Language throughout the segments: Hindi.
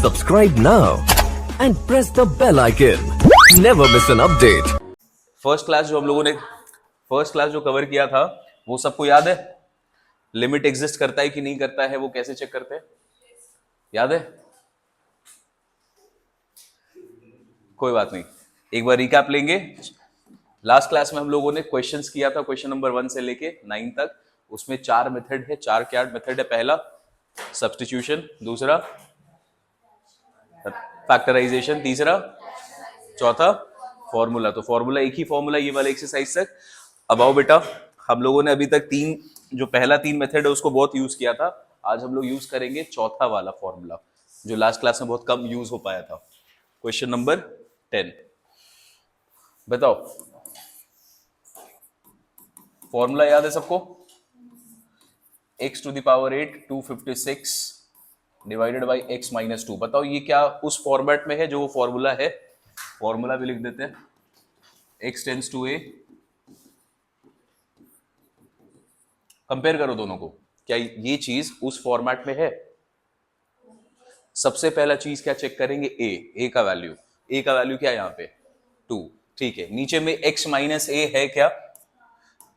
Subscribe now and press the bell icon. Never miss an update. First class जो कवर किया था वो सबको याद है? लिमिट एग्जिस्ट करता है कि नहीं करता है वो कैसे चेक करते हैं, याद है? कोई बात नहीं, एक बार रिकैप लेंगे। लास्ट क्लास में हम लोगों ने क्वेश्चंस किया था, क्वेश्चन नंबर 1 से लेके 9 तक। उसमें 4 मेथड है, 4 क्या मेथड है? पहला सब्स्टिट्यूशन, दूसरा फैक्टराइजेशन, तीसरा, चौथा फॉर्मूला। तो फॉर्मूला एक ही फॉर्मूला ये वाला एक्सरसाइज तक। अब आओ बेटा, हम लोगों ने अभी तक जो पहला 3 मेथड है उसको बहुत यूज किया था। आज हम लोग यूज करेंगे चौथा वाला फॉर्मूला जो लास्ट क्लास में बहुत कम यूज हो पाया था। क्वेश्चन नंबर 10 बताओ, फॉर्मूला याद है सबको? x to the power 8 256 divided by x minus 2। बताओ ये क्या उस फॉर्मेट में है जो वो फॉर्मूला है? फॉर्मूला भी लिख देते हैं, x tends to a। Compare करो दोनों को, क्या ये चीज उस फॉर्मेट में है? सबसे पहला चीज क्या चेक करेंगे? a का वैल्यू। a का वैल्यू क्या है यहाँ पे? 2। ठीक है, नीचे में x माइनस a है क्या?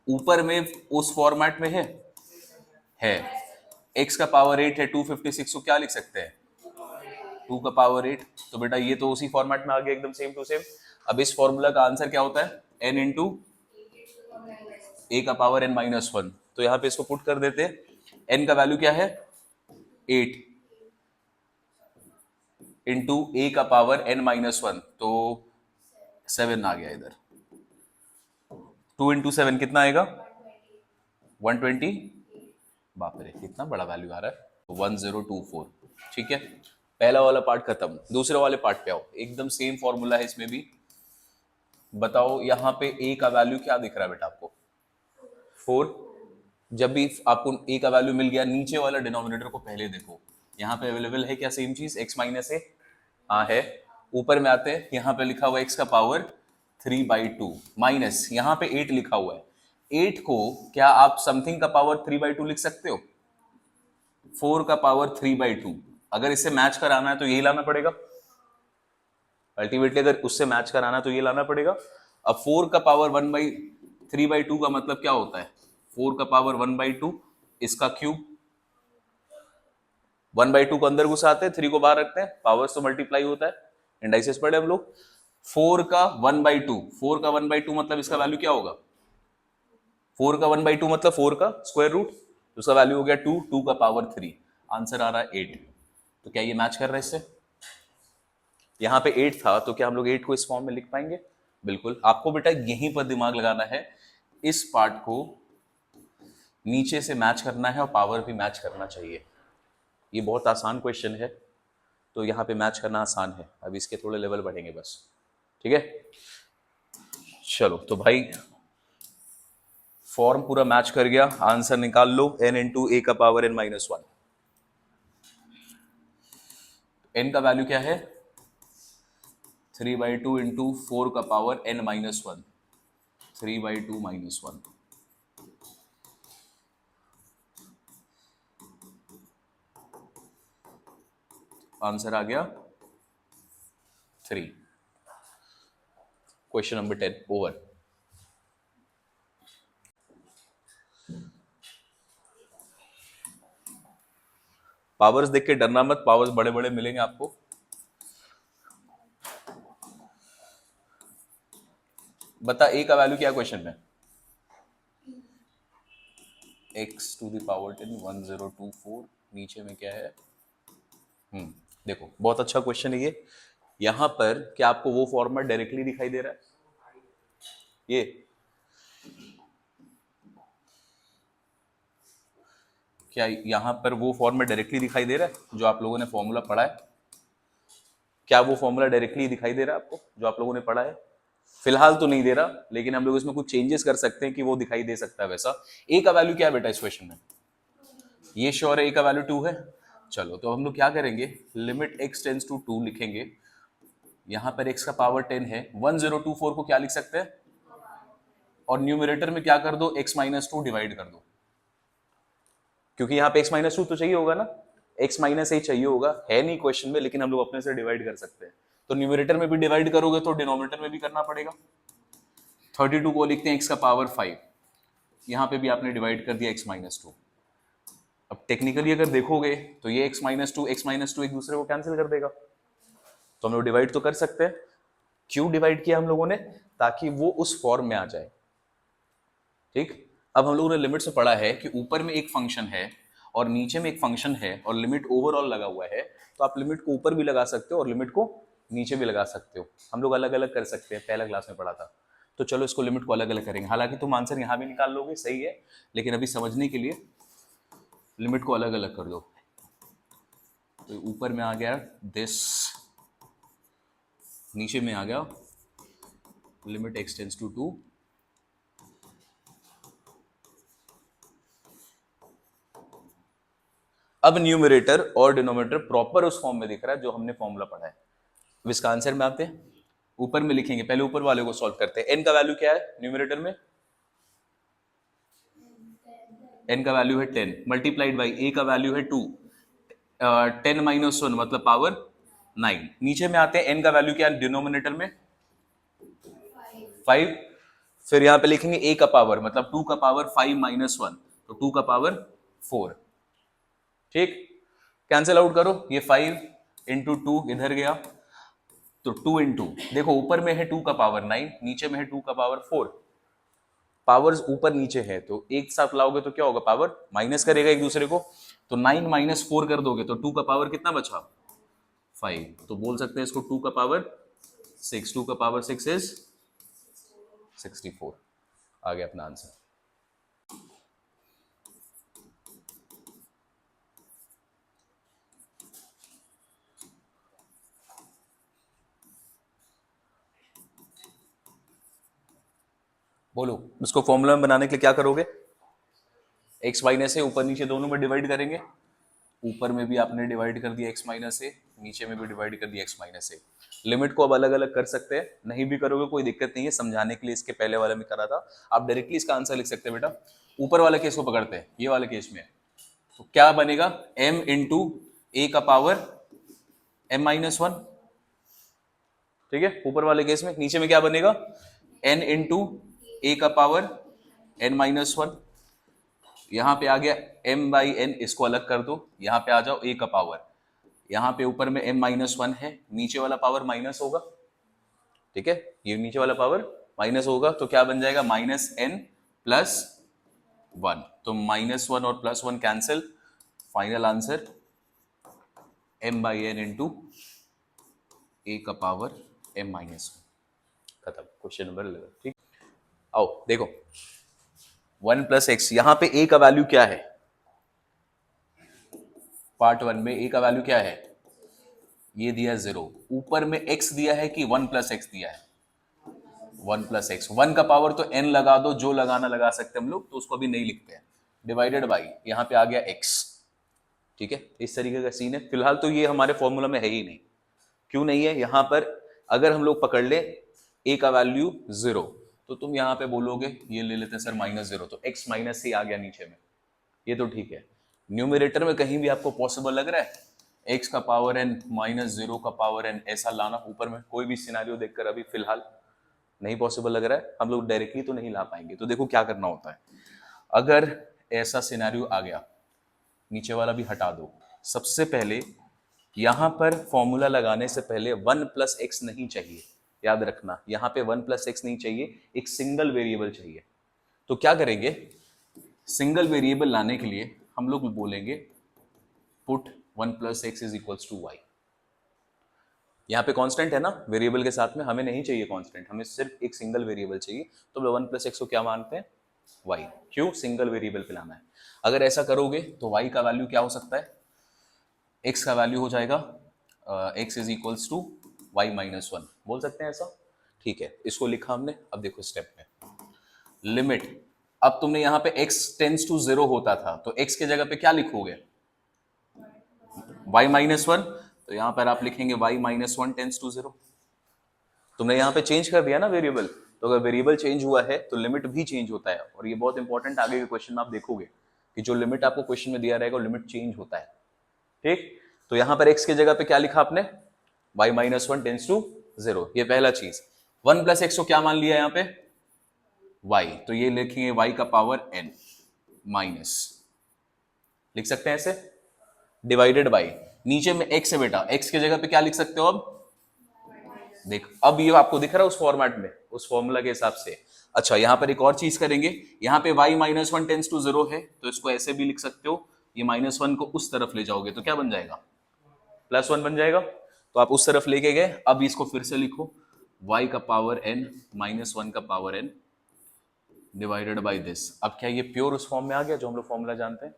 ऊपर में उस फॉर्मेट में है। x का पावर 8 है, 256 को क्या लिख सकते हैं? 2 का पावर 8। तो बेटा ये तो उसी फॉर्मेट में आ गया, एकदम सेम टू सेम। अब इस फॉर्मूला का आंसर क्या होता है? n इंटू ए का पावर n माइनस 1। तो यहां पे इसको पुट कर देते हैं। n का वैल्यू क्या है? 8 इंटू ए का पावर n माइनस 1, तो 7 आ गया इधर। 2 इंटू 7 कितना आएगा? 120। बाप रे, कितना बड़ा वैल्यू आ रहा है, 1024। ठीक है, पहला वाला पार्ट खत्म। दूसरे वाले पार्ट पे आओ, एकदम सेम फॉर्मूला है इसमें भी। बताओ यहाँ पे a का वैल्यू क्या दिख रहा है बेटा आपको? 4। जब भी आपको a का वैल्यू मिल गया, नीचे वाला डिनोमिनेटर को पहले देखो, यहाँ पे अवेलेबल है क्या सेम चीज? x माइनस ए। हाँ है। ऊपर में आते हैं, यहाँ पे लिखा हुआ x का पावर 3/2 माइनस यहाँ पे 8 लिखा हुआ है। 8 को क्या आप समथिंग का पावर 3/2 लिख सकते हो? 4 का पावर 3/2। अगर इससे मैच कराना है तो यही लाना पड़ेगा। अल्टीमेटली अगर उससे मैच कराना है तो ये लाना पड़ेगा। अब 4 का पावर 3/2 का मतलब क्या होता है? 4 का पावर 1/2, इसका क्यूब। 1/2 को अंदर घुसाते हैं, 3 को बाहर रखते हैं, पावर तो मल्टीप्लाई होता है। इंडाइसेस पढ़े हम लोग। 4 का 1/2, 4 का 1/2 मतलब इसका वैल्यू क्या होगा? 4 का 1/2 मतलब 4 का स्क्वायर रूट, तो उसका वैल्यू हो गया 2, 2 का पावर 3। आंसर आ रहा है 8। तो क्या ये मैच कर रहा है इससे? यहाँ पे 8 था, तो क्या हम लोग 8 को इस फॉर्म में लिख पाएंगे? बिल्कुल। आपको बेटा यहीं पर दिमाग लगाना है, इस पार्ट को नीचे से मैच करना है और पावर भी मैच करना चाहिए। ये बहुत आसान क्वेश्चन है, तो यहाँ पे मैच करना आसान है। अब इसके थोड़े लेवल बढ़ेंगे बस। ठीक है, चलो तो भाई फॉर्म पूरा मैच कर गया, आंसर निकाल लो। n इंटू ए का पावर n माइनस 1। n का वैल्यू क्या है? 3/2 इंटू 4 का power n minus 1, 3/2 minus 1। Answer आ गया 3। Question number 10 over. पावर्स देख के डरना मत, पावर्स बड़े बड़े मिलेंगे आपको। बता a का वैल्यू क्या है क्वेश्चन में? x to the power 10 1024। नीचे में क्या है? देखो बहुत अच्छा क्वेश्चन है ये। यहां पर क्या आपको वो फॉर्मेट डायरेक्टली दिखाई दे रहा है? ये क्या यहां पर वो फॉर्मेट डायरेक्टली दिखाई दे रहा है जो आप लोगों ने फॉर्मूला पढ़ा है? क्या वो फॉर्मूला डायरेक्टली दिखाई दे रहा है आपको जो आप लोगों ने पढ़ा है? फिलहाल तो नहीं दे रहा, लेकिन हम लोग इसमें कुछ चेंजेस कर सकते हैं कि वो दिखाई दे सकता है वैसा। ए का वैल्यू क्या है बेटा इस क्वेश्चन में? ये श्योर है ए का वैल्यू 2 है। चलो तो हम लोग क्या करेंगे, लिमिट x टेंस टू 2 लिखेंगे। यहां पर x का पावर 10 है, 1024 को क्या लिख सकते हैं? और न्यूमरेटर में क्या कर दो? x माइनस 2 डिवाइड कर दो, क्योंकि यहाँ पे x माइनस 2 तो चाहिए होगा ना। x माइनस ए चाहिए होगा, है नहीं क्वेश्चन में, लेकिन हम लोग अपने से डिवाइड कर सकते हैं। तो न्यूमरेटर में भी डिवाइड करोगे तो डिनोमिनेटर में भी करना पड़ेगा। 32 को लिखते हैं x का पावर 5, यहां पे भी आपने डिवाइड कर दिया x माइनस 2। अब टेक्निकली अगर देखोगे तो ये x माइनस टू एक दूसरे को कैंसिल कर देगा, तो हम लोग डिवाइड तो कर सकते हैं। क्यों डिवाइड किया हम लोगों ने? ताकि वो उस फॉर्म में आ जाए। ठीक, अब हम लोगों ने लिमिट से पढ़ा है कि ऊपर में एक फंक्शन है और नीचे में एक फंक्शन है और लिमिट ओवरऑल लगा हुआ है, तो आप लिमिट को ऊपर भी लगा सकते हो और लिमिट को नीचे भी लगा सकते हो। हम लोग अलग अलग कर सकते हैं, पहला क्लास में पढ़ा था। तो चलो इसको लिमिट को अलग अलग करेंगे। हालांकि तुम आंसर यहाँ भी निकाल लोगे, सही है, लेकिन अभी समझने के लिए लिमिट को अलग अलग कर दो। तो ऊपर में आ गया दिस, नीचे में आ गया लिमिट x टेंड्स टू 2। अब न्यूमरेटर और डिनोमिनेटर प्रॉपर उस फॉर्म में दिख रहा है जो हमने फॉर्मूला पढ़ा है। अब इसका आंसर में आते हैं, ऊपर में लिखेंगे, पहले ऊपर वाले को सॉल्व करते हैं। n का वैल्यू क्या है न्यूमरेटर में? n का वैल्यू है 10 मल्टीप्लाइड बाई a का वैल्यू है 2, 10 माइनस 1 मतलब पावर 9। नीचे में आते हैं, n का वैल्यू क्या है डिनोमिनेटर में? 5। फिर यहां पे लिखेंगे a का पावर मतलब 2 का पावर 5 माइनस 1, तो 2 का पावर 4। ठीक, कैंसिल आउट करो, ये 5 इंटू 2 इधर गया, तो 2 इंटू, देखो ऊपर में है 2 का पावर 9, नीचे में है 2 का पावर 4। पावर्स ऊपर नीचे है तो एक साथ लाओगे तो क्या होगा, पावर माइनस करेगा एक दूसरे को। तो 9 माइनस 4 कर दोगे तो 2 का पावर कितना बचा? 5। तो बोल सकते हैं इसको 2 का पावर 6। 2 का पावर 6 इज 64। आ गया अपना आंसर। बोलो, इसको फॉर्मूला में बनाने के लिए क्या करोगे? x माइनस ए ऊपर नीचे दोनों में डिवाइड करेंगे। ऊपर में भी आपने डिवाइड कर दिया x माइनस ए, नीचे में भी डिवाइड कर दिया x माइनस ए। लिमिट को अब अलग अलग कर सकते हैं, नहीं भी करोगे कोई दिक्कत नहीं है, समझाने के लिए इसके पहले वाले में करा था। आप डायरेक्टली इसका आंसर लिख सकते हैं। बेटा ऊपर वाला केस को पकड़ते हैं, ये वाले केस में तो क्या बनेगा? m इंटू ए का पावर m माइनस 1। ठीक है, ऊपर वाले केस में। नीचे में क्या बनेगा? n इंटू ए का पावर n माइनस 1। यहां पे आ गया m बाई n, इसको अलग कर दो, यहां पे आ जाओ a का पावर, यहां पे ऊपर में m माइनस 1 है, नीचे वाला पावर माइनस होगा। ठीक है, ये नीचे वाला पावर माइनस होगा, तो क्या बन जाएगा? Minus n plus 1। तो माइनस 1 और plus 1 cancel, final answer m by n into a का पावर m माइनस 1। खत्म, क्वेश्चन नंबर 11। ठीक, आओ देखो 1 प्लस एक्स, यहां पे a का वैल्यू क्या है? पार्ट 1 में a का वैल्यू क्या है? ये दिया 0। ऊपर में x दिया है कि 1 प्लस एक्स दिया है? 1 प्लस एक्स। 1 का पावर तो n लगा दो, जो लगाना लगा सकते हम लोग, तो उसको अभी नहीं लिखते हैं। डिवाइडेड बाई, यहां पे आ गया x। ठीक है, इस तरीके का सीन है। फिलहाल तो ये हमारे फॉर्मूला में है ही नहीं। क्यों नहीं है? यहां पर अगर हम लोग पकड़ ले a का वैल्यू 0, तो तुम यहां पे बोलोगे, ये ले लेते हैं सर -0, तो x माइनस से आ गया नीचे में, ये तो ठीक है। न्यूमरेटर में कहीं भी आपको पॉसिबल लग रहा है x का पावर n -0 का पावर n ऐसा लाना? ऊपर में कोई भी सिनेरियो देखकर अभी फिलहाल नहीं पॉसिबल लग रहा है। हम लोग डायरेक्टली तो नहीं ला पाएंगे। तो देखो क्या करना होता है, अगर ऐसा सिनेरियो आ गया, नीचे वाला भी हटा दो। सबसे पहले यहां पर फॉर्मूला लगाने से पहले 1 प्लस एक्स नहीं चाहिए, याद रखना। यहां पे 1 प्लस एक्स नहीं चाहिए, एक सिंगल वेरिएबल चाहिए। तो क्या करेंगे? सिंगल वेरिएबल लाने के लिए हम लोग बोलेंगे put 1 plus x is equals to y. यहाँ पे कांस्टेंट है ना वेरिएबल के साथ में, हमें नहीं चाहिए कांस्टेंट, हमें सिर्फ एक सिंगल वेरिएबल चाहिए। तो 1 प्लस एक्स को क्या मानते हैं? वाई। क्यों? सिंगल वेरिएबल पे लाना है। अगर ऐसा करोगे तो वाई का वैल्यू क्या हो सकता है? एक्स का वैल्यू हो जाएगा x is equals to y minus 1, बोल सकते हैं ऐसा। ठीक है, इसको लिखा हमने। अब देखो स्टेप में लिमिट, अब तुमने यहाँ पे x टेंस टू 0 होता था, तो x के जगह पे क्या लिखोगे? y minus 1। तो यहाँ पर आप लिखेंगे y माइनस 1 टेंस टू 0। तुमने यहाँ पे चेंज कर दिया ना वेरिएबल, तो अगर वेरिएबल चेंज हुआ है तो लिमिट भी चेंज होता है। और ये बहुत इंपॉर्टेंट, आगे के क्वेश्चन में आप देखोगे कि जो लिमिट आपको क्वेश्चन में दिया रहेगा वो लिमिट चेंज होता है। ठीक, तो यहां पर x की जगह पे क्या लिखा आपने, y minus one tends to 0, ये पहला चीज। 1 प्लस एक्स को क्या मान लिया यहां पे, y, तो ये लिखेंगे y का पावर n माइनस, लिख सकते हैं ऐसे, डिवाइडेड बाई, नीचे में x है बेटा, x की जगह पे क्या लिख सकते हो अब, देख अब ये आपको दिख रहा है उस फॉर्मेट में, उस फॉर्मूला के हिसाब से। अच्छा यहां पर एक और चीज करेंगे, यहां पे y minus one tends to 0 है, तो इसको ऐसे भी लिख सकते हो, ये -1 को उस तरफ ले जाओगे तो क्या बन जाएगा, +1 बन जाएगा, तो आप उस तरफ लेके गए। अब इसको फिर से लिखो, y का पावर n -1 का power n divided by this. अब क्या ये प्योर उस फॉर्म में आ गया जो हम लोग फॉर्मूला जानते हैं,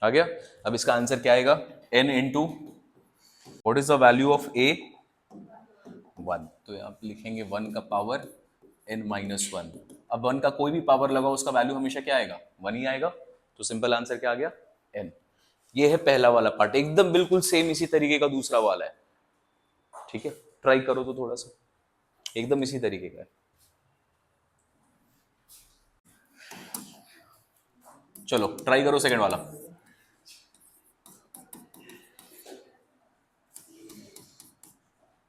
आ गया। अब इसका आंसर क्या आएगा, n into what is the value of a, 1, तो आप लिखेंगे 1 का पावर n माइनस 1। अब 1 का कोई भी पावर लगाओ उसका वैल्यू हमेशा क्या आएगा, 1 ही आएगा, तो सिंपल आंसर क्या आ गया, n। ये है पहला वाला पार्ट, एकदम बिल्कुल सेम इसी तरीके का दूसरा वाला है, ठीक है, ट्राई करो तो थोड़ा सा, एकदम इसी तरीके का है। चलो ट्राई करो सेकंड वाला।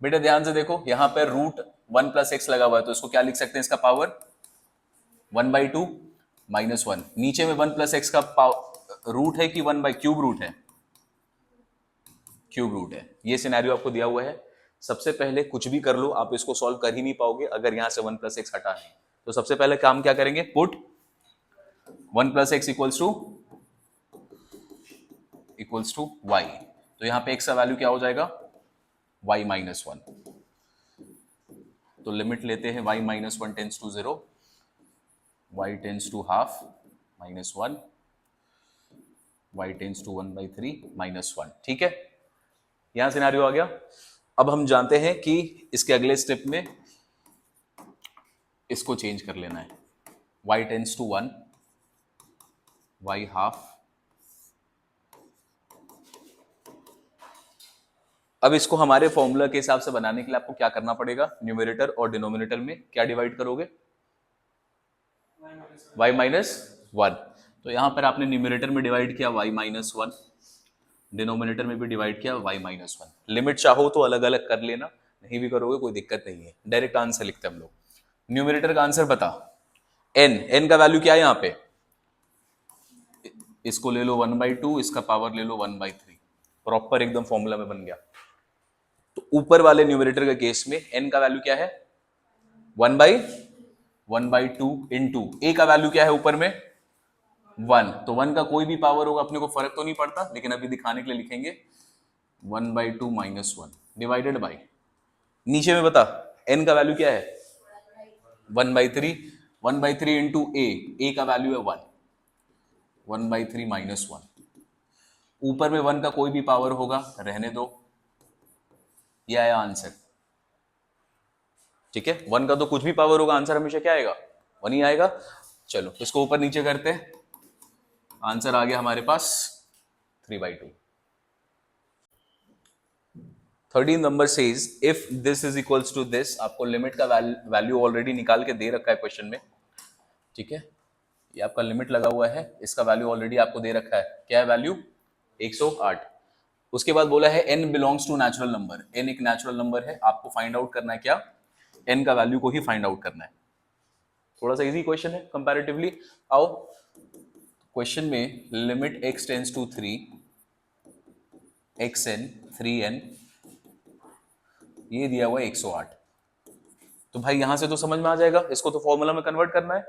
बेटा ध्यान से देखो, यहां पर रूट 1 प्लस एक्स लगा हुआ है, तो इसको क्या लिख सकते हैं, इसका पावर 1/2 -1। नीचे में 1 प्लस एक्स का रूट है कि 1 बाई क्यूब रूट है, क्यूब रूट है। ये सिनेरियो आपको दिया हुआ है, सबसे पहले कुछ भी कर लो आप इसको सॉल्व कर ही नहीं पाओगे अगर यहां से 1 प्लस एक्स हटा नहीं। तो सबसे पहले काम क्या करेंगे, put 1 plus x equals to y, तो यहां पे एक्स का वैल्यू क्या हो जाएगा, y माइनस 1, तो लिमिट लेते हैं y minus 1 tends to 0, y tends to half -1, y tends to 1/3 -1, ठीक है, यहां सिनेरियो आ गया। अब हम जानते हैं कि इसके अगले स्टेप में इसको चेंज कर लेना है, y tends to 1, y half. अब इसको हमारे फॉर्मूला के हिसाब से बनाने के लिए आपको क्या करना पड़ेगा, न्यूमरेटर और डिनोमिनेटर में क्या डिवाइड करोगे, y माइनस 1, तो यहां पर आपने न्यूमरेटर में डिवाइड किया y माइनस 1, डिनोमिनेटर में भी डिवाइड किया y माइनस 1। लिमिट चाहो तो अलग अलग कर लेना, नहीं भी करोगे कोई दिक्कत नहीं है, डायरेक्ट आंसर लिखते हैं हम लोग। न्यूमरेटर का आंसर बता, n का वैल्यू क्या है यहां पे, इसको ले लो 1/2, इसका पावर ले लो 1/3, प्रॉपर एकदम फॉर्मूला में बन गया। तो ऊपर वाले न्यूमरेटर के केस में n का वैल्यू क्या है, 1/2 इंटू a का वैल्यू क्या है ऊपर में 1, तो 1 का कोई भी पावर होगा अपने को फर्क तो नहीं पड़ता, लेकिन अभी दिखाने के लिए लिखेंगे 1/2 -1 डिवाइडेड बाई, नीचे में बता n का वैल्यू क्या है 1/3, 1/3 इंटू a का वैल्यू है 1, 1/3 -1, ऊपर में 1 का कोई भी पावर होगा रहने दो, ये आया आंसर, ठीक है, 1 का तो कुछ भी पावर होगा आंसर हमेशा क्या आएगा, 1 ही आएगा। चलो इसको ऊपर नीचे करते हैं, आंसर आ गया हमारे पास 3/2। 13 number says if this is equals to this, आपको लिमिट का वैल्यू ऑलरेडी निकाल के दे रखा है क्वेश्चन में, ठीक है, ये आपका लिमिट लगा हुआ है, इसका वैल्यू ऑलरेडी आपको दे रखा है, क्या है वैल्यू 108। उसके बाद बोला है n belongs to natural number, n एक नेचुरल नंबर है, आपको फाइंड आउट करना है क्या, n का वैल्यू को ही फाइंड आउट करना है। थोड़ा सा इजी क्वेश्चन है कंपैरेटिवली। आओ क्वेश्चन में limit x tends to 3, xn 3n, ये दिया हुआ है 108, तो भाई यहां से तो समझ में आ जाएगा, इसको तो फॉर्मूला में कन्वर्ट करना है,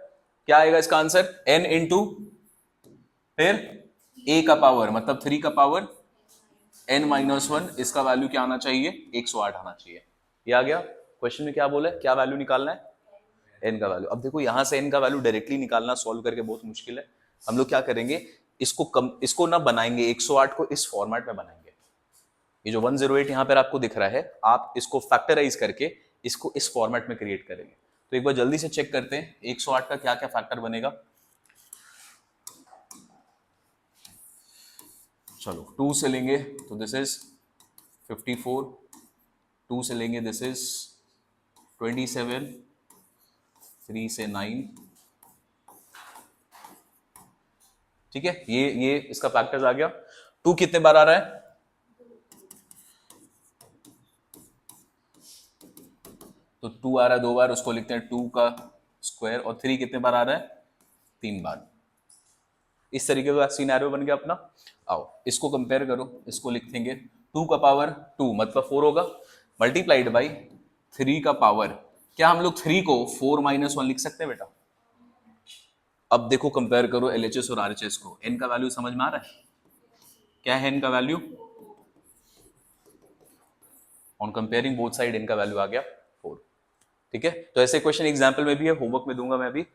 क्या आएगा इसका आंसर, n इंटू फिर a का पावर मतलब 3 का पावर n माइनस 1, इसका वैल्यू क्या आना चाहिए 108 आना चाहिए, ये आ गया। क्वेश्चन में क्या बोला है, क्या वैल्यू निकालना है n का वैल्यू। अब देखो यहां से n का वैल्यू डायरेक्टली निकालना सॉल्व करके बहुत मुश्किल है, हम लोग क्या करेंगे, इसको ना बनाएंगे 108 को इस फॉर्मेट में बनाएंगे, ये जो 108 यहां पर आपको दिख रहा है, आप इसको फैक्टराइज करके इसको इस फॉर्मेट में क्रिएट करेंगे। तो एक बार जल्दी से चेक करते हैं 108 का क्या क्या फैक्टर बनेगा। चलो 2 से लेंगे तो दिस इज 54, 2 से लेंगे दिस इज 27, 3 से 9, ठीक है, ये इसका फैक्टर्स आ गया। 2 कितने बार आ रहा है? तो 2 आ रहा है 2 बार, उसको लिखते हैं 2 का स्क्वायर। और 3 कितने बार आ रहा है? 3 बार। इस तरीके का सिनेरियो बन गया अपना। आओ इसको कंपेयर करो, इसको लिख देंगे 2 का पावर 2 मतलब 4 होगा, मल्टीप्लाइड बाई 3 का पावर। क्या हम लोग 3 को 4 माइनस 1 लिख सकते हैं बेटा? अब देखो कंपेयर करो एलएचएस और आरएचएस को। एन का वैल्यू समझ में आ रहा है? क्या है एन का value? On comparing both side n का वैल्यू आ गया 4। ठीक है, तो ऐसे क्वेश्चन एग्जाम्पल में भी है, होमवर्क में दूंगा मैं भी।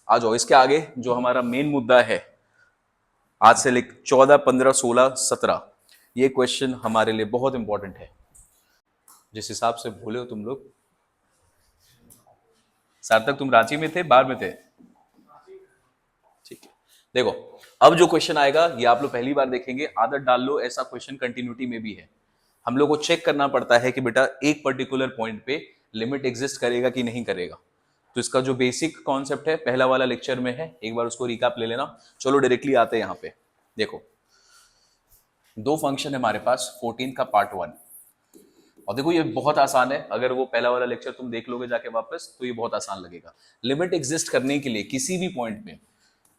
आ जाओ इसके आगे जो हमारा मेन मुद्दा है, आज से लेकर 14, 15, 16, 17, ये क्वेश्चन हमारे लिए बहुत इंपॉर्टेंट है। जिस हिसाब से भूले हो तुम लोग, सार्थक तुम रांची में थे, बाहर में थे? ठीक है, देखो अब जो क्वेश्चन आएगा ये आप लोग पहली बार देखेंगे, आदत डाल लो, ऐसा क्वेश्चन कंटिन्यूटी में भी है। हम लोग को चेक करना पड़ता है कि बेटा एक पर्टिकुलर पॉइंट पे लिमिट एग्जिस्ट करेगा कि नहीं करेगा। तो इसका जो बेसिक कॉन्सेप्ट है पहला वाला लेक्चर में है, एक बार उसको रिकैप ले लेना। चलो डायरेक्टली आते हैं यहाँ पे। देखो दो फंक्शन है हमारे पास, 14 का पार्ट 1। और देखो ये बहुत आसान है, अगर वो पहला वाला लेक्चर तुम देख लोगे जाके वापस तो ये बहुत आसान लगेगा। लिमिट एग्जिस्ट करने के लिए किसी भी पॉइंट में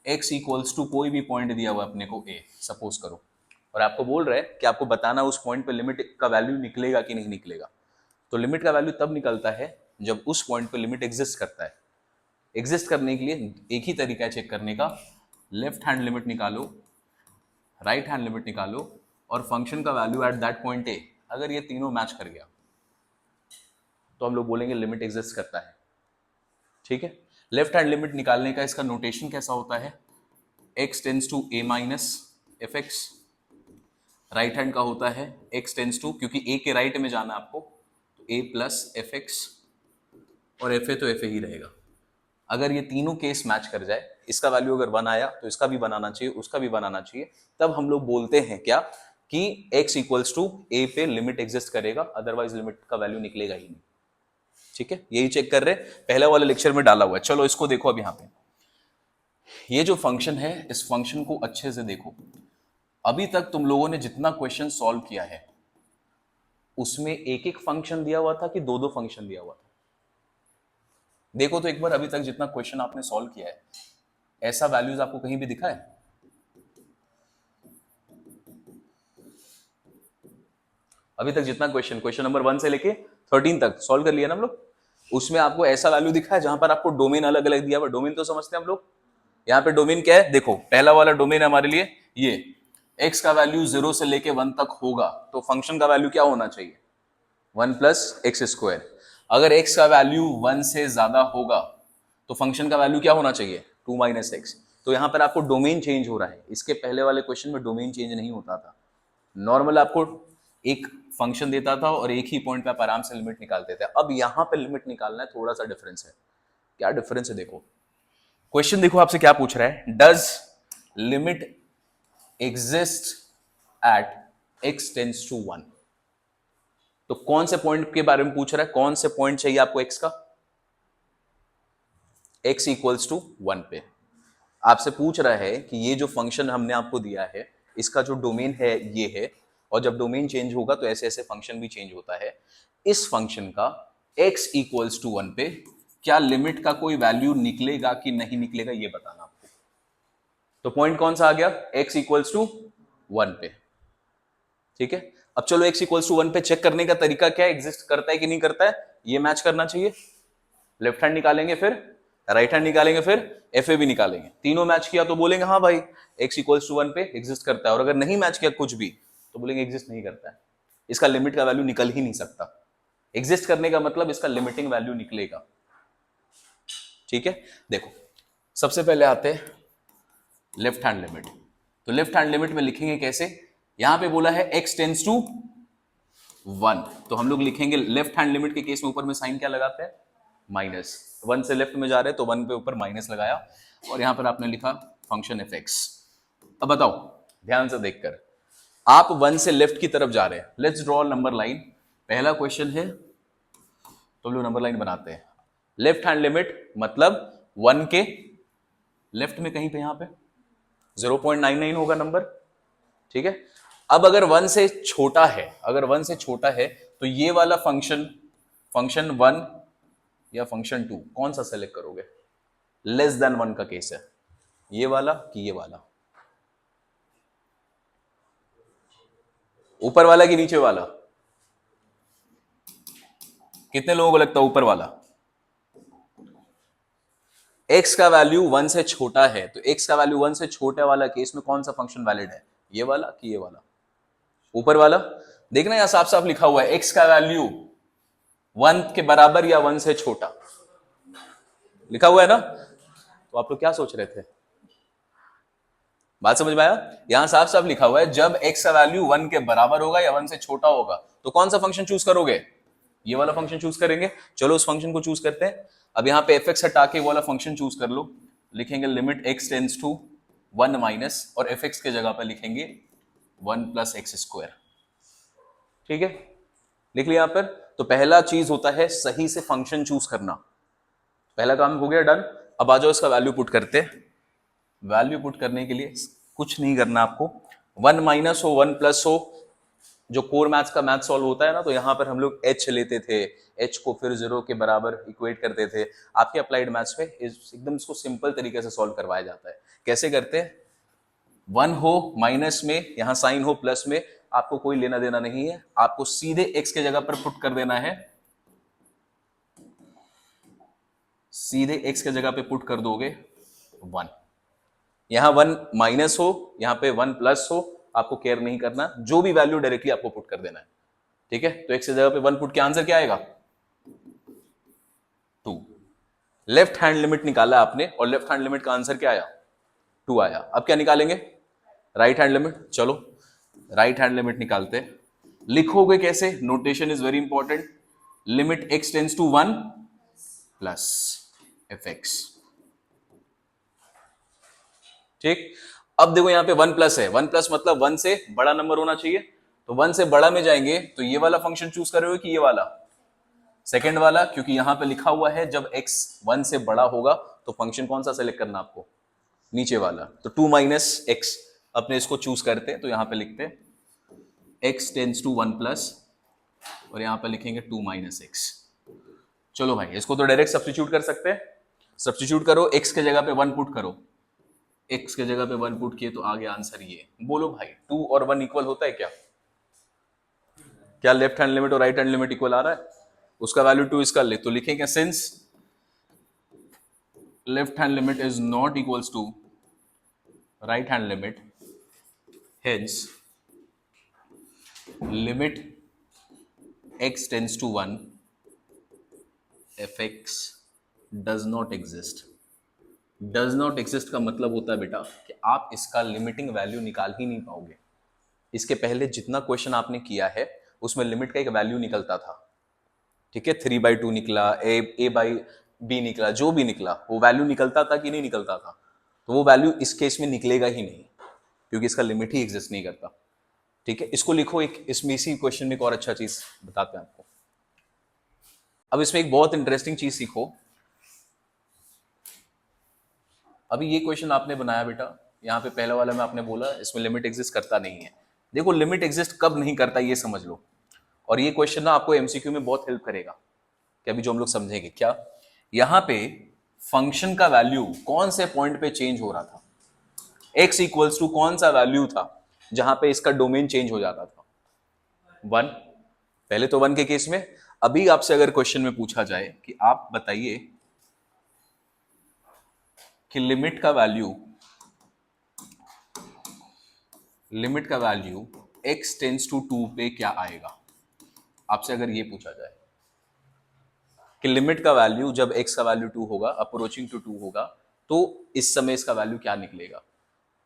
x इक्वल्स टू कोई भी पॉइंट दिया हुआ अपने को a सपोज करो, और आपको बोल रहा है कि आपको बताना उस पॉइंट पे लिमिट का वैल्यू निकलेगा कि नहीं निकलेगा। तो लिमिट का वैल्यू तब निकलता है जब उस पॉइंट पे लिमिट एग्जिस्ट करता है। एग्जिस्ट करने के लिए एक ही तरीका है चेक करने का, लेफ्ट हैंड लिमिट निकालो, राइट हैंड लिमिट निकालो, और फंक्शन का value at that point A, अगर ये तीनों मैच कर गया तो हम लोग बोलेंगे लिमिट एग्जिस्ट करता है। ठीक है, लेफ्ट हैंड लिमिट निकालने का इसका नोटेशन कैसा होता है? x tends to a minus f x. Right hand का होता है x टेंस टू, क्योंकि a के राइट में जाना आपको, तो a प्लस एफ एक्स, और एफ ए तो एफ ए ही रहेगा। अगर ये तीनों केस मैच कर जाए, इसका वैल्यू अगर 1 आया तो इसका भी बनाना चाहिए, उसका भी बनाना चाहिए, तब हम लोग बोलते हैं क्या कि x इक्वल्स टू a पे लिमिट एग्जिस्ट करेगा, अदरवाइज लिमिट का वैल्यू निकलेगा ही नहीं। ठीक है, यही चेक कर रहे, पहला वाला लेक्चर में डाला हुआ है। चलो इसको देखो अब यहाँ पे, ये जो फंक्शन है इस फंक्शन को अच्छे से देखो। अभी तक तुम लोगों ने जितना क्वेश्चन सॉल्व किया है उसमें एक एक फंक्शन दिया हुआ था कि दो दो फंक्शन दिया हुआ था? देखो तो एक बार अभी तक जितना क्वेश्चन आपने सॉल्व किया है, ऐसा वैल्यूज आपको कहीं भी दिखा है? अभी तक जितना क्वेश्चन नंबर 1 से लेके 13 तक सॉल्व कर लिया ना हम लोग, उसमें आपको ऐसा वैल्यू दिखा है जहां पर आपको डोमेन अलग अलग दिया हुआ? डोमेन तो समझते हैं हम लोग। यहाँ पे डोमेन क्या है? देखो पहला वाला डोमेन है हमारे लिए ये, x का वैल्यू 0 से लेके 1 तक होगा तो फंक्शन का वैल्यू क्या होना चाहिए? 1 प्लस एक्स स्क्वायर। अगर x का वैल्यू 1 से ज्यादा होगा तो फंक्शन का वैल्यू क्या होना चाहिए? 2 माइनस एक्स। तो यहाँ पर आपको डोमेन चेंज हो रहा है, इसके पहले वाले क्वेश्चन में डोमेन चेंज नहीं होता था। नॉर्मल आपको एक फंक्शन देता था और एक ही पॉइंट पे आप आराम से लिमिट निकालते थे। अब यहां पे लिमिट निकालना है, थोड़ा सा डिफरेंस है। क्या डिफरेंस है देखो, क्वेश्चन देखो आपसे क्या पूछ रहा है, does limit exist at x tends to 1। तो कौन से पॉइंट के बारे में पूछ रहा है? कौन से पॉइंट चाहिए आपको x का? x इक्वल्स टू 1 पे आपसे पूछ रहा है कि ये जो फंक्शन हमने आपको दिया है इसका जो डोमेन है ये है, और जब डोमेन चेंज होगा तो ऐसे ऐसे फंक्शन भी चेंज होता है। इस फंक्शन का x इक्वल्स टू 1 पे क्या लिमिट का कोई वैल्यू निकलेगा कि नहीं निकलेगा, ये बताना आपको। तो पॉइंट कौन सा आ गया? x इक्वल्स टू 1 पे। ठीक है, अब चलो x इक्वल्स टू 1 पे चेक करने का तरीका क्या है, एग्जिस्ट करता है कि नहीं करता है, ये मैच करना चाहिए। लेफ्ट हैंड निकालेंगे, फिर राइट हैंड निकालेंगे, फिर एफ ए भी निकालेंगे। तीनों मैच किया तो बोलेंगे हाँ भाई x इक्वल्स टू 1 पे एग्जिस्ट करता है, और अगर नहीं मैच किया कुछ भी तो बोलेंगे एग्जिस्ट नहीं करता है, इसका लिमिट का वैल्यू निकल ही नहीं सकता। एग्जिस्ट करने का मतलब इसका लिमिटिंग वैल्यू निकलेगा। ठीक है, देखो सबसे पहले आते हैं लेफ्ट हैंड लिमिट। तो लेफ्ट हैंड लिमिट में लिखेंगे कैसे? यहां पे बोला है x टेंस टू 1, तो हम लोग लिखेंगे लेफ्ट हैंड लिमिट के केस में ऊपर में साइन क्या लगाते हैं? माइनस। 1 से लेफ्ट में जा रहे हैं तो 1 पे ऊपर माइनस लगाया, और यहां पर आपने लिखा फंक्शन एफ एक्स। अब बताओ ध्यान से देखकर, आप 1 से लेफ्ट की तरफ जा रहे हैं, लेट्स ड्रॉ नंबर लाइन। पहला क्वेश्चन है तो लोग नंबर लाइन बनाते हैं। लेफ्ट हैंड लिमिट मतलब 1 के लेफ्ट में कहीं पे यहां पे 0.99 होगा नंबर। ठीक है, अब अगर 1 से छोटा है, अगर 1 से छोटा है तो ये वाला फंक्शन, फंक्शन 1 या फंक्शन 2, कौन सा सेलेक्ट करोगे? लेस देन 1 का केस है, ये वाला कि ये वाला? ऊपर वाला कि नीचे वाला? कितने लोगों को लगता है ऊपर वाला? x का वैल्यू 1 से छोटा है, तो x का वैल्यू 1 से छोटे वाला केस में कौन सा फंक्शन वैलिड है? ये वाला कि ये वाला? ऊपर वाला। देखना यहां साफ साफ लिखा हुआ है x का वैल्यू 1 के बराबर या 1 से छोटा, लिखा हुआ है ना? तो आप लोग क्या सोच रहे थे? बात समझ में आया? यहां साफ साफ लिखा हुआ है जब x का वैल्यू 1 के बराबर होगा या 1 से छोटा होगा तो कौन सा फंक्शन चूज करोगे? ये वाला फंक्शन चूज करेंगे। चलो उस फंक्शन को चूज करते हैं। अब यहाँ पे fx हटा के वाला फंक्शन चूज कर लो। लिखेंगे limit x tends to 1 minus, और fx के जगह पे लिखेंगे 1 प्लस एक्स स्क्वायर। ठीक है, लिख लिया यहाँ पर। तो पहला चीज होता है सही से फंक्शन चूज करना। पहला काम हो गया, डन। अब आ जाओ इसका वैल्यू पुट करते। वैल्यू पुट करने के लिए कुछ नहीं करना आपको, 1 माइनस हो 1 प्लस हो, जो कोर मैथ्स का मैथ सॉल्व होता है ना, तो यहां पर हम लोग h लेते थे, h को फिर 0 के बराबर इक्वेट करते थे। आपके अप्लाइड मैथ्स में एकदम इसको सिंपल तरीके से सॉल्व करवाया जाता है। कैसे करते हैं? 1 हो माइनस में, यहां साइन हो प्लस में, आपको कोई लेना देना नहीं है, आपको सीधे x के जगह पर पुट कर देना है। सीधे x के जगह पे पुट कर दोगे 1। यहां 1 माइनस हो, यहां पे 1 प्लस हो, आपको केयर नहीं करना, जो भी वैल्यू डायरेक्टली आपको पुट कर देना है। ठीक है, तो x की जगह पे 1 पुट के आंसर क्या आएगा? 2। लेफ्ट हैंड लिमिट निकाला आपने, और लेफ्ट हैंड लिमिट का आंसर क्या आया? 2 आया। अब क्या निकालेंगे? Right hand limit. चलो राइट हैंड लिमिट निकालते। लिखोगे कैसे? Notation is very important. Limit x tends to 1 plus fx। ठीक, अब देखो यहां पे 1 प्लस है, 1 प्लस मतलब 1 से बड़ा नंबर होना चाहिए, तो 1 से बड़ा में जाएंगे तो ये वाला फंक्शन चूज करोगे कि ये वाला? सेकंड वाला, क्योंकि यहां पे लिखा हुआ है जब x 1 से बड़ा होगा तो फंक्शन कौन सा सेलेक्ट करना आपको? नीचे वाला। तो 2 माइनस एक्स, अपने इसको चूज करते हैं, तो यहां पे लिखते x टेंड्स टू 1 प्लस, और यहां पे लिखेंगे 2 माइनस एक्स। चलो भाई, इसको तो डायरेक्ट सब्स्टिट्यूट कर सकते हैं। सब्स्टिट्यूट करो, x के जगह पे 1 पुट करो, x के जगह पे 1 पुट किए तो आ गया आंसर ये। बोलो भाई, 2 और 1 इक्वल होता है क्या? क्या लेफ्ट हैंड लिमिट और राइट हैंड लिमिट इक्वल आ रहा है? उसका वैल्यू 2 इसका ले, तो लिखेंगे since left hand limit is not equals to right hand limit, hence limit x tends to 1 fx does not exist. Does not exist का मतलब होता है बेटा कि आप इसका लिमिटिंग वैल्यू निकाल ही नहीं पाओगे। इसके पहले जितना क्वेश्चन आपने किया है उसमें लिमिट का एक वैल्यू निकलता था। ठीक है, 3/2 निकला, a/b निकला, जो भी निकला वो वैल्यू निकलता था कि नहीं निकलता था? तो वो वैल्यू इस केस में निकलेगा ही नहीं, क्योंकि इसका लिमिट ही एग्जिस्ट नहीं करता। ठीक है, इसको लिखो। एक इसमें इसी क्वेश्चन में एक और अच्छा चीज बताते हैं आपको। अब इसमें एक बहुत इंटरेस्टिंग चीज सीखो। अभी ये क्वेश्चन आपने बनाया बेटा, यहाँ पे पहला वाला में आपने बोला इसमें लिमिट एग्जिस्ट करता नहीं है। देखो लिमिट एग्जिस्ट कब नहीं करता ये समझ लो, और ये क्वेश्चन ना आपको एमसीक्यू में बहुत हेल्प करेगा, कि अभी जो हम लोग समझेंगे। क्या? यहाँ पे फंक्शन का वैल्यू कौन से पॉइंट पे चेंज हो रहा था? x इक्वल्स टू कौन सा वैल्यू था जहां पे इसका डोमेन चेंज हो जाता था? 1। पहले तो 1 के केस में। अभी आपसे अगर क्वेश्चन में पूछा जाए कि आप बताइए कि लिमिट का वैल्यू x टेंड्स टू 2 पे क्या आएगा? आपसे अगर ये पूछा जाए कि लिमिट का वैल्यू जब x का वैल्यू 2 होगा, अप्रोचिंग टू 2 होगा, तो इस समय इसका वैल्यू क्या निकलेगा?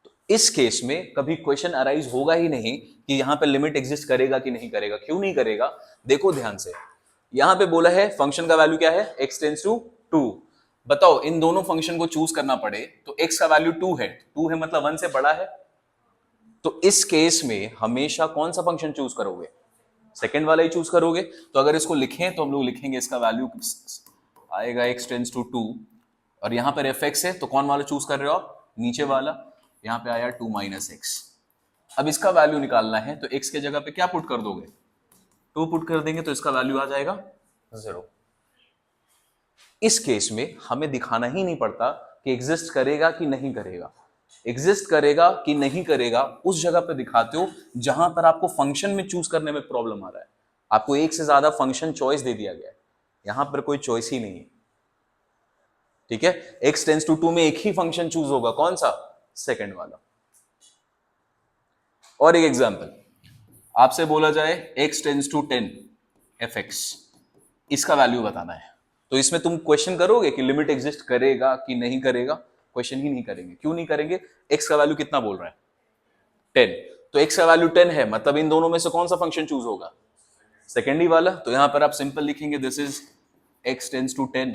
तो इस केस में कभी क्वेश्चन अराइज होगा ही नहीं कि यहां पे लिमिट एग्जिस्ट करेगा कि नहीं करेगा। क्यों नहीं करेगा? देखो ध्यान से, यहां पे बोला है फंक्शन का वैल्यू क्या है? x tends to 2। बताओ इन दोनों फंक्शन को चूज करना पड़े तो x का वैल्यू 2 है, 2 है मतलब 1 से बड़ा है, तो इस केस में हमेशा कौन सा फंक्शन चूज करोगे? सेकेंड वाला ही चूज करोगे। तो अगर इसको लिखें तो हम लोग लिखेंगे इसका वैल्यू आएगा x टेंड्स टू 2, और यहां पर fx है तो कौन वाला चूज कर रहे हो आप? नीचे वाला। यहां पे आया 2 माइनस एक्स। अब इसका वैल्यू निकालना है तो x के जगह पे क्या पुट कर दोगे, 2 पुट कर देंगे तो इसका वैल्यू आ जाएगा 0। इस केस में हमें दिखाना ही नहीं पड़ता कि एग्जिस्ट करेगा कि नहीं करेगा, एग्जिस्ट करेगा कि नहीं करेगा उस जगह पे दिखाते हो जहां पर आपको फंक्शन में चूज करने में प्रॉब्लम आ रहा है। आपको एक से ज्यादा फंक्शन चॉइस दे दिया गया है, यहां पर कोई चॉइस ही नहीं है। ठीक है, x टेंस टू 2 में एक ही फंक्शन चूज होगा, कौन सा, सेकंड वाला। और एक एग्जांपल, आपसे बोला जाए x टेंस टू 10 fx, इसका वैल्यू बताना है, तो इसमें तुम क्वेश्चन करोगे कि लिमिट एग्जिस्ट करेगा कि नहीं करेगा, क्वेश्चन ही नहीं करेंगे। क्यों नहीं करेंगे, x का वैल्यू कितना बोल रहा है 10, तो x का वैल्यू 10 है, मतलब इन दोनों में से कौन सा फंक्शन चूज होगा, सेकेंड ही वाला। तो यहां पर आप सिंपल लिखेंगे this is x tends to 10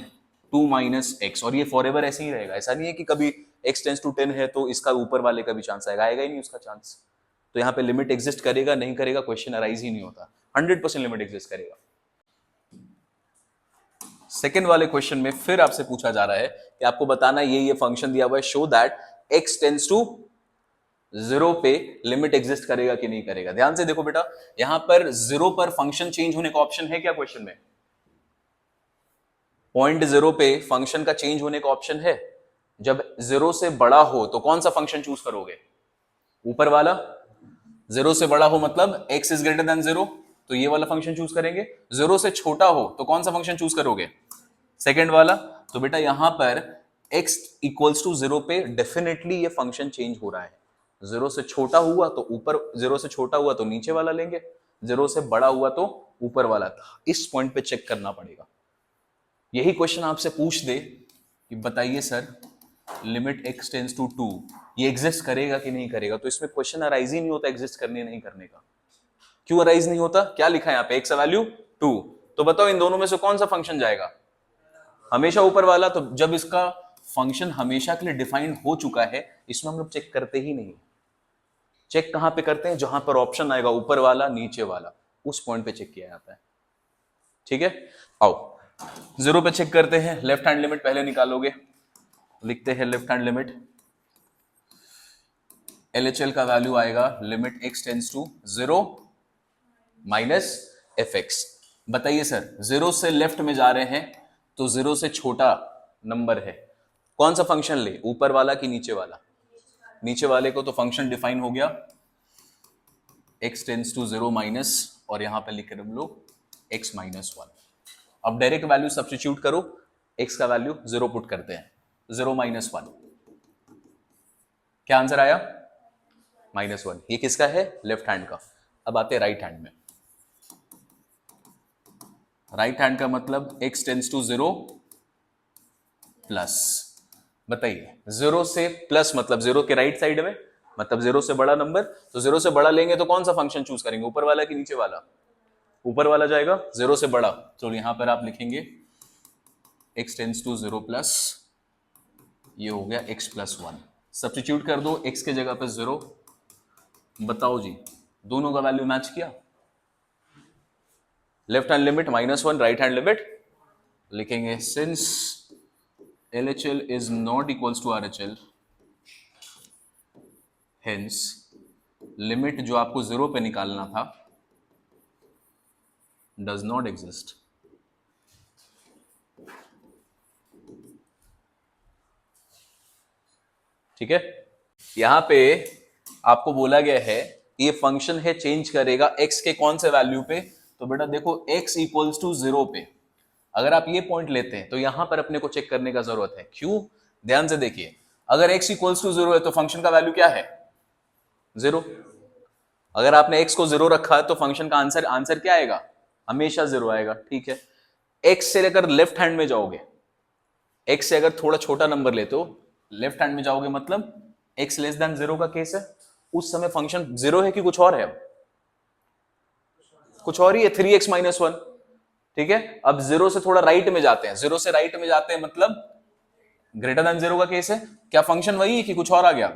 2 minus x, और ये फॉर एवर ऐसे ही रहेगा, ऐसा नहीं है कि कभी x टेंस टू 10 है तो इसका ऊपर वाले का भी चांस आएगा, आएगा ही नहीं उसका चांस। तो यहाँ पे लिमिट एग्जिस्ट करेगा नहीं करेगा क्वेश्चन अराइज ही नहीं होता, 100% लिमिट एग्जिस्ट करेगा। सेकेंड वाले क्वेश्चन में फिर आपसे पूछा जा रहा है कि आपको बताना ये फंक्शन दिया हुआ है, show that x tends to 0 पे लिमिट एग्जिस्ट करेगा कि नहीं करेगा। ध्यान से देखो बेटा, यहां पर 0 पर फंक्शन चेंज होने का ऑप्शन है क्या क्वेश्चन में, पॉइंट 0 पे फंक्शन का चेंज होने का ऑप्शन है। जब 0 से बड़ा हो तो कौन सा फंक्शन चूज करोगे, ऊपर वाला। 0 से बड़ा हो मतलब x इज ग्रेटर देन 0, तो ये वाला फंक्शन चूज करेंगे। 0 से छोटा हो तो कौन सा फंक्शन चूज करोगे, सेकेंड वाला। तो बेटा यहां पर x इक्वल्स टू 0 पे डेफिनेटली ये फंक्शन चेंज हो रहा है। 0 से छोटा हुआ तो ऊपर, 0 से छोटा हुआ तो नीचे वाला लेंगे, 0 से बड़ा हुआ तो ऊपर वाला था। इस पॉइंट पे चेक करना पड़ेगा। यही क्वेश्चन आपसे पूछ दे कि बताइए sir limit x tends to 2 ये एग्जिस्ट करेगा कि नहीं करेगा, तो इसमें क्वेश्चन अराइज ही नहीं होता एग्जिस्ट करने नहीं करने का। क्यों अराइज नहीं होता, क्या लिखा है यहाँ पे, x का वैल्यू 2, तो बताओ इन दोनों में से कौन सा फंक्शन जाएगा, हमेशा ऊपर वाला। तो जब इसका फंक्शन हमेशा के लिए डिफाइंड हो चुका है, इसमें हम लोग चेक करते ही नहीं। चेक कहां पे करते हैं, जहां पर ऑप्शन आएगा ऊपर वाला नीचे वाला, उस पॉइंट पे चेक किया जाता है। ठीक है, आओ 0 पे चेक करते हैं। लेफ्ट हैंड लिमिट पहले निकालोगे, लिखते हैं लेफ्ट हैंड लिमिट। LHL का वैल्यू आएगा limit x tends to 0 minus fx। बताइए सर 0 से लेफ्ट में जा रहे हैं तो 0 से छोटा नंबर है, कौन सा फंक्शन ले, ऊपर वाला कि नीचे वाला, नीचे वाले को। तो फंक्शन डिफाइन हो गया x टेंस टू 0 माइनस, और यहां पे लिख रहे हम लोग x माइनस 1। अब डायरेक्ट वैल्यू सब्स्टिट्यूट करो, x का वैल्यू 0 पुट करते हैं, 0 माइनस 1, क्या आंसर आया, -1। ये किसका है, लेफ्ट हैंड का। अब आते हैं राइट हैंड में। राइट हैंड का मतलब x टेंस टू 0 प्लस, बताइए 0 से प्लस मतलब 0 के राइट साइड में, मतलब 0 से बड़ा नंबर। तो 0 से बड़ा लेंगे तो कौन सा फंक्शन चूज करेंगे, ऊपर वाला कि नीचे वाला, ऊपर वाला जाएगा 0 से बड़ा। तो यहां पर आप लिखेंगे x टेंस टू 0 प्लस, ये हो गया x प्लस 1। सब्स्टिट्यूट कर दो x के जगह पर 0। बताओ जी दोनों का वैल्यू मैच किया, left hand limit -1, right hand limit लिखेंगे since LHL is not equals to RHL, hence limit जो आपको 0 पे निकालना था does not exist। ठीक है, यहां पे आपको बोला गया है ये फंक्शन है चेंज करेगा x के कौन से वैल्यू पे। तो बेटा देखो x इक्वल्स टू 0 पे अगर आप ये पॉइंट लेते हैं तो यहां पर अपने को चेक करने का जरूरत है। क्यों, ध्यान से देखिए, अगर x इक्वल्स टू 0 है तो फंक्शन का वैल्यू क्या है, 0। अगर आपने x को 0 रखा है तो फंक्शन का आंसर क्या आएगा, हमेशा 0 आएगा। ठीक है, x से लेकर लेफ्ट हैंड में जाओगे, x से अगर थोड़ा छोटा नंबर लेते हो लेफ्ट हैंड में जाओगे, मतलब x लेस देन 0 का केस है, उस समय फंक्शन 0 है कि कुछ और है, कुछ और ही है, 3x माइनस 1। ठीक है, अब 0 से थोड़ा राइट में जाते हैं, 0 से राइट में जाते हैं मतलब ग्रेटर देन 0 का केस है। क्या फंक्शन वही है कि कुछ और आ गया,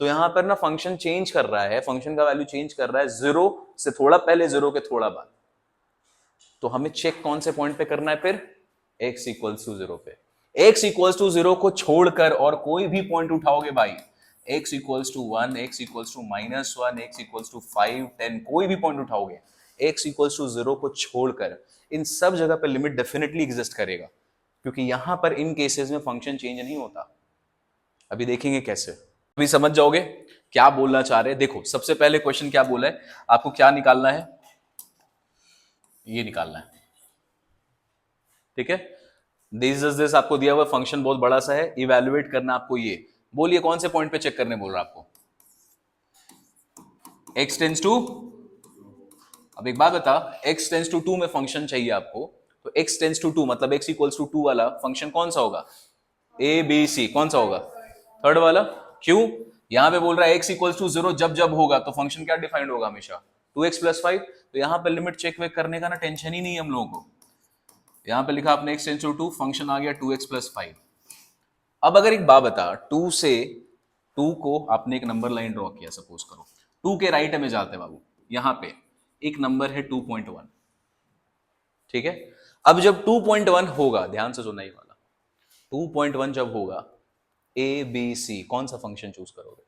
तो यहां पर ना फंक्शन चेंज कर रहा है, फंक्शन का वैल्यू चेंज कर रहा है 0 से थोड़ा पहले, 0 के थोड़ा बाद। तो हमें चेक कौन से पॉइंट पे करना है फिर, x इक्वल्स टू 0 पे। x इक्वल्स टू 0 को छोड़कर और कोई भी पॉइंट उठाओगे भाई x equals to 1, x equals to -1, x equals to 5, 10, कोई भी पॉइंट उठाओगे x इक्वल्स टू 0 को छोड़कर इन सब जगह पर लिमिट डेफिनेटली एग्जिस्ट करेगा, क्योंकि यहां पर इन केसेस में फंक्शन चेंज नहीं होता। अभी देखेंगे कैसे, अभी समझ जाओगे क्या बोलना चाह रहे हैं। देखो सबसे पहले क्वेश्चन क्या बोला है, आपको क्या निकालना है, ये निकालना है, ठीक है। दिस आपको दिया हुआ फंक्शन बहुत बड़ा सा है, इवेल्युएट करना आपको ये। बोलिए कौन से पॉइंट पे चेक करने बोल रहा आपको, x टेंस टू, अब एक बात बता, x टेंस टू 2 में फंक्शन चाहिए आपको, तो x टेंस टू 2 मतलब x इक्वल्स टू 2 वाला फंक्शन कौन सा होगा, a b c, कौन सा होगा, थर्ड वाला। क्यों, यहां पे बोल रहा है x इक्वल्स टू 0 जब जब होगा, तो फंक्शन क्या डिफाइंड होगा हमेशा, 2x + 5। तो यहां पे लिमिट चेक वेक करने का ना टेंशन ही नहीं है हम लोगों को। यहां पे लिखा आपने x टेंस टू 2, फंक्शन आ गया 2x + 5। अब अगर एक बात बता, 2 से 2 को आपने एक नंबर लाइन ड्रॉ किया, सपोज करो 2 के राइट में जाते बाबू, यहां पे एक नंबर है 2.1, ठीक है। अब जब 2.1 होगा, ध्यान से सुनना ये वाला, 2.1 जब होगा a b c, कौन सा फंक्शन चूज करोगे,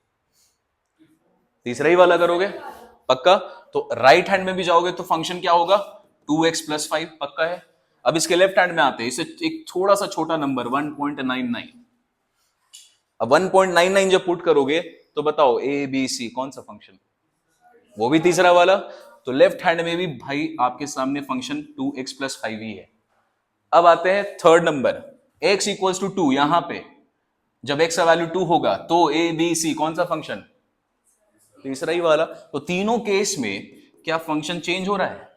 तीसरा ही वाला करोगे, पक्का। तो राइट हैंड में भी जाओगे तो फंक्शन क्या होगा, 2x + 5, पक्का है। अब इसके लेफ्ट हैंड में आते हैं, इसे एक थोड़ा सा छोटा नंबर 1.99, अब 1.99 जब पुट करोगे तो बताओ a b c कौन सा फंक्शन, वो भी तीसरा वाला। तो लेफ्ट हैंड में भी भाई आपके सामने फंक्शन 2x + 5 ही है। अब आते हैं third number, x equals to 2, यहां पे जब x का वैल्यू 2 होगा तो a b c कौन सा फंक्शन, तीसरा ही वाला। तो तीनों केस में क्या फंक्शन चेंज हो रहा है,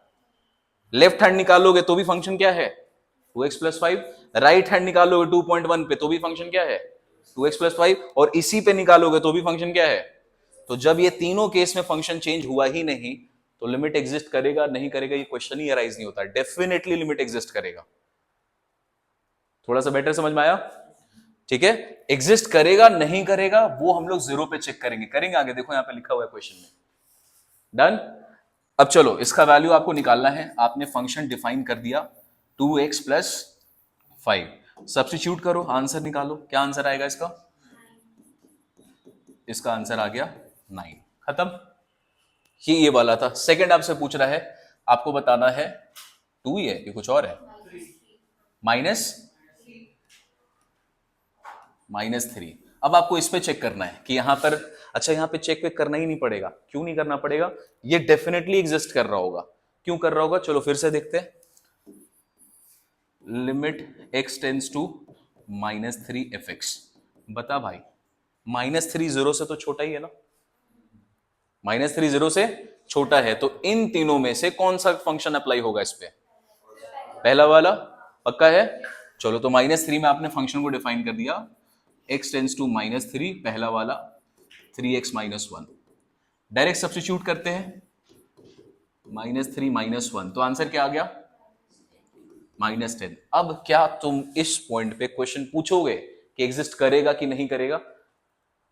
लेफ्ट हैंड निकालोगे तो भी फंक्शन क्या है, 2x + 5, राइट हैंड निकालोगे 2.1 पे तो भी फंक्शन क्या है, 2x + 5, और इसी पे निकालोगे तो भी फंक्शन क्या है। तो जब ये तीनों केस में फंक्शन चेंज हुआ ही नहीं, तो लिमिट एग्जिस्ट करेगा नहीं करेगा ये क्वेश्चन ही अराइज नहीं होता, डेफिनेटली लिमिट एग्जिस्ट करेगा। थोड़ा सा बेटर समझ में आया, ठीक है। एग्जिस्ट करेगा नहीं करेगा वो हम लोग 0 पे चेक करेंगे आगे, देखो यहां पे लिखा हुआ है क्वेश्चन में, डन। अब चलो इसका वैल्यू आपको निकालना है, आपने फंक्शन डिफाइन कर दिया 2x + 5, सब्स्टिट्यूट करो, आंसर निकालो, क्या आंसर आएगा इसका, इसका आंसर आ गया 9, खत्म। ये वाला था। सेकंड आपसे पूछ रहा है, आपको बताना है 2 ही है कि कुछ और है, -3। अब आपको इस पे चेक करना है कि यहां पर, अच्छा यहां पे चेक वेक करना ही नहीं पड़ेगा, क्यों नहीं करना पड़ेगा, ये डेफिनेटली एग्जिस्ट कर रहा होगा। क्यों कर रहा होगा, चलो फिर से देखते हैं। Limit x tends to -3 fx, बता भाई -3 0 से तो छोटा ही है ना, -3 0 से छोटा है, तो इन तीनों में से कौन सा फंक्शन अप्लाई होगा इस पे, पहला वाला, पक्का है। चलो तो -3 में आपने फंक्शन को डिफाइन कर दिया, x टेंस टू -3, पहला वाला 3x - 1, डायरेक्ट सब्स्टिट्यूट करते हैं, -3 - 1, तो आंसर क्या आ गया, -10। अब क्या तुम इस पॉइंट पे क्वेश्चन पूछोगे कि एग्जिस्ट करेगा कि नहीं करेगा,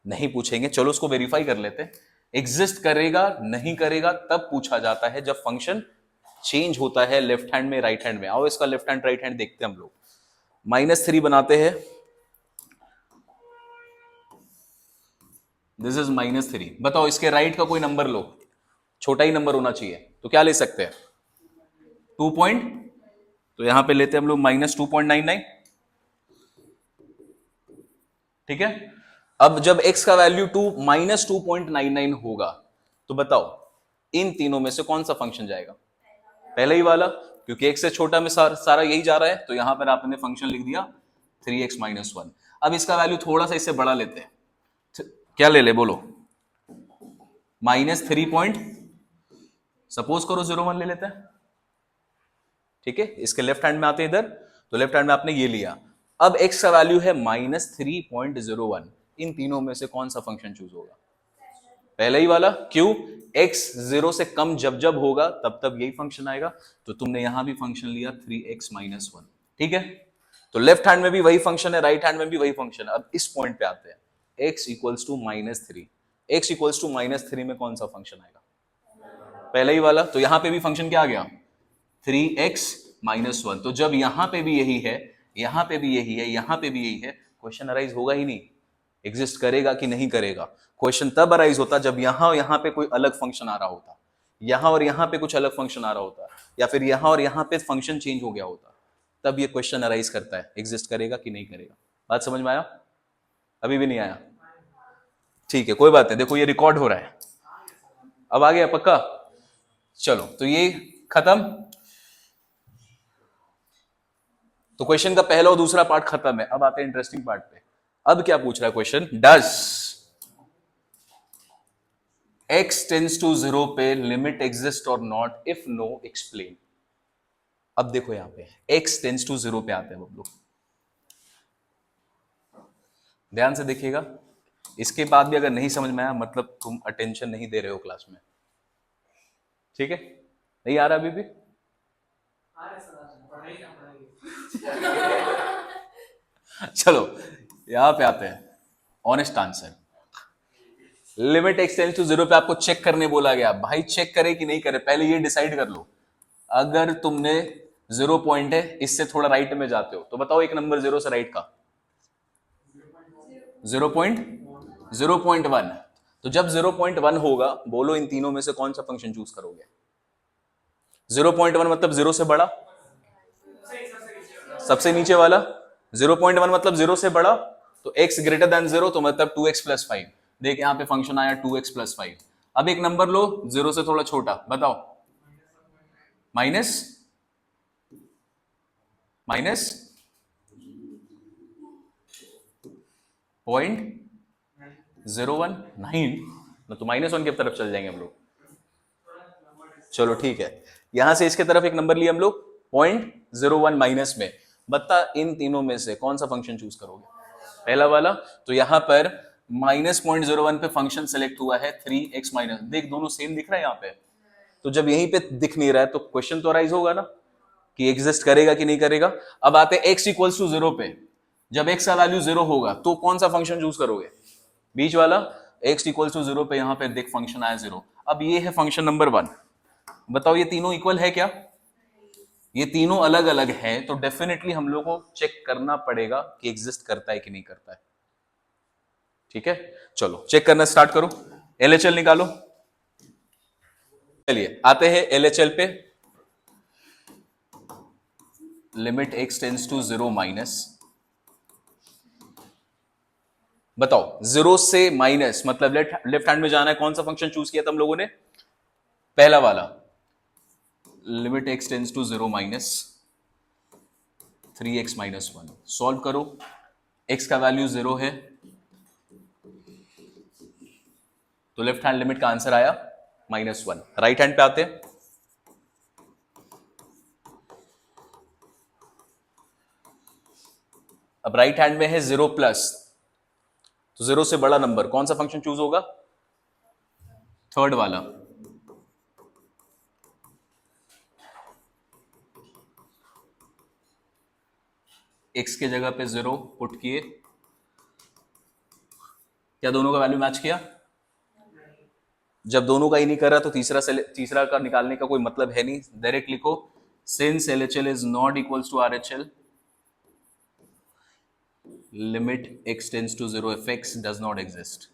नहीं पूछेंगे, चलो उसको वेरीफाई कर लेते हैं। एग्जिस्ट करेगा नहीं करेगा तब पूछा जाता है जब फंक्शन चेंज होता है लेफ्ट हैंड में राइट हैंड में। आओ इसका लेफ्ट हैंड राइट हैंड देखते हैं हम लोग। -3 बनाते हैं, दिस इज -3, बताओ इसके राइट का कोई नंबर लो, छोटा ही नंबर होना चाहिए, तो क्या ले सकते हैं, 2 पॉइंट, तो यहां पे लेते हैं हम लोग -2.99, ठीक है। अब जब x का वैल्यू -2.99 होगा तो बताओ इन तीनों में से कौन सा फंक्शन जाएगा, पहले ही वाला, क्योंकि x से छोटा में सारा यही जा रहा है, तो यहां पर आपने फंक्शन लिख दिया 3x - 1। अब इसका वैल्यू थोड़ा सा इससे बड़ा लेते हैं, क्या ले ले बोलो, -3 पॉइंट, सपोज करो 0.1 ले लेते हैं, ठीक है। इसके लेफ्ट हैंड में आते हैं इधर, तो लेफ्ट हैंड में आपने ये लिया। अब x का वैल्यू है -3.01, इन तीनों में से कौन सा फंक्शन चूज होगा, पहले ही वाला, क्यों, x 0 से कम जब जब होगा तब तब यही फंक्शन आएगा, तो तुमने यहां भी फंक्शन लिया 3x - 1, ठीक है। तो लेफ्ट हैंड में भी वही फंक्शन है, राइट हैंड में भी वही फंक्शन है। अब इस पॉइंट पे आते हैं, x equals to -3, x equals to -3 में कौन सा फंक्शन आएगा, पहले ही वाला, तो यहां पे भी फंक्शन क्या आ गया, 3x - 1। तो जब यहां पे भी यही है, यहां पे भी यही है, यहां पे भी यही है, क्वेश्चन अराइज होगा ही नहीं, एग्जिस्ट करेगा कि नहीं करेगा। क्वेश्चन तब अराइज होता जब यहां पे कोई अलग फंक्शन आ रहा होता, यहां और यहां पे कुछ अलग फंक्शन आ रहा होता, या फिर यहां और यहां पे फंक्शन चेंज हो गया होता, तब ये क्वेश्चन अराइज करता है एग्जिस्ट करेगा कि नहीं करेगा। बात समझ में आया? अभी भी नहीं आया? ठीक है, कोई बात नहीं, देखो ये रिकॉर्ड हो रहा है, अब आ गया पक्का। चलो तो ये खत्म, तो क्वेश्चन का पहला और दूसरा पार्ट खत्म है। अब आते हैं इंटरेस्टिंग पार्ट पे। अब क्या पूछ रहा है question, does x tends to 0 पे लिमिट एग्जिस्ट और नॉट, इफ नो एक्सप्लेन। अब देखो यहां पे x टेंड्स टू 0 पे आते हैं हम लोग, ध्यान से देखिएगा। इसके बाद भी अगर नहीं समझ में आया मतलब तुम अटेंशन नहीं दे रहे हो क्लास में, ठीक है? नहीं आ रहा अभी भी? चलो यहां पे आते हैं, honest answer. Limit x tends to 0 पे आपको चेक करने बोला गया, भाई चेक करे कि नहीं करे पहले ये डिसाइड कर लो। अगर तुमने 0 पॉइंट है, इससे थोड़ा राइट में जाते हो, तो बताओ एक नंबर 0 से राइट का 0.1। तो जब 0.1 होगा, बोलो इन तीनों में से कौन सा फंक्शन चूज करोगे? 0.1 मतलब 0 से बड़ा, सबसे नीचे वाला। 0.1 मतलब 0 से बड़ा, तो x ग्रेटर देन 0, तो मतलब 2x प्लस 5। देख यहां पे फंक्शन आया 2x प्लस 5। अब एक नंबर लो 0 से थोड़ा छोटा, बताओ। माइनस 0.019, तो -1 की तरफ चल जाएंगे हम लोग। चलो ठीक है, यहां से इसके तरफ एक नंबर लिए हम लोग 0.01 माइनस में। बता इन तीनों में से कौन सा फंक्शन चूज करोगे? पहला वाला। तो यहां पर -0.01 पे फंक्शन सेलेक्ट हुआ है 3x माइनस, देख दोनों सेम दिख रहा है यहां पे। तो जब यहीं पे दिख नहीं रहा है तो क्वेश्चन तो अराइज होगा ना कि एग्जिस्ट करेगा कि नहीं करेगा। अब आते x इक्वल्स टू 0 पे, जब x का वैल्यू 0 होगा तो कौन सा फंक्शन चूज करोगे? बीच वाला। x इक्वल्स टू 0 पे यहां पे देख फंक्शन आया 0। अब ये है फंक्शन नंबर 1। बताओ ये तीनों इक्वल है क्या? ये तीनों अलग अलग है, तो डेफिनेटली हम लोग को चेक करना पड़ेगा कि एग्जिस्ट करता है कि नहीं करता है। ठीक है, चलो चेक करना स्टार्ट करो, LHL निकालो। चलिए आते हैं LHL पे। Limit x tends to 0 minus, बताओ 0 से माइनस मतलब लेफ्ट हैंड में जाना है। कौन सा फंक्शन चूज किया था हम लोगों ने? पहला वाला। Limit x tends to 0 minus 3x minus 1। Solve करो, x का वैल्यू 0 है, तो लेफ्ट हैंड लिमिट का आंसर आया -1। राइट हैंड पे आते हैं। अब राइट हैंड में है 0 प्लस, तो 0 से बड़ा नंबर कौन सा फंक्शन चूज होगा? थर्ड वाला। x के जगह पे 0 पुट किए, क्या दोनों का वैल्यू मैच किया? जब दोनों का ही नहीं कर रहा तो तीसरा का निकालने का कोई मतलब है नहीं। डायरेक्ट लिखो, since LHL is not equals to RHL, limit x tends to 0 if x does not exist.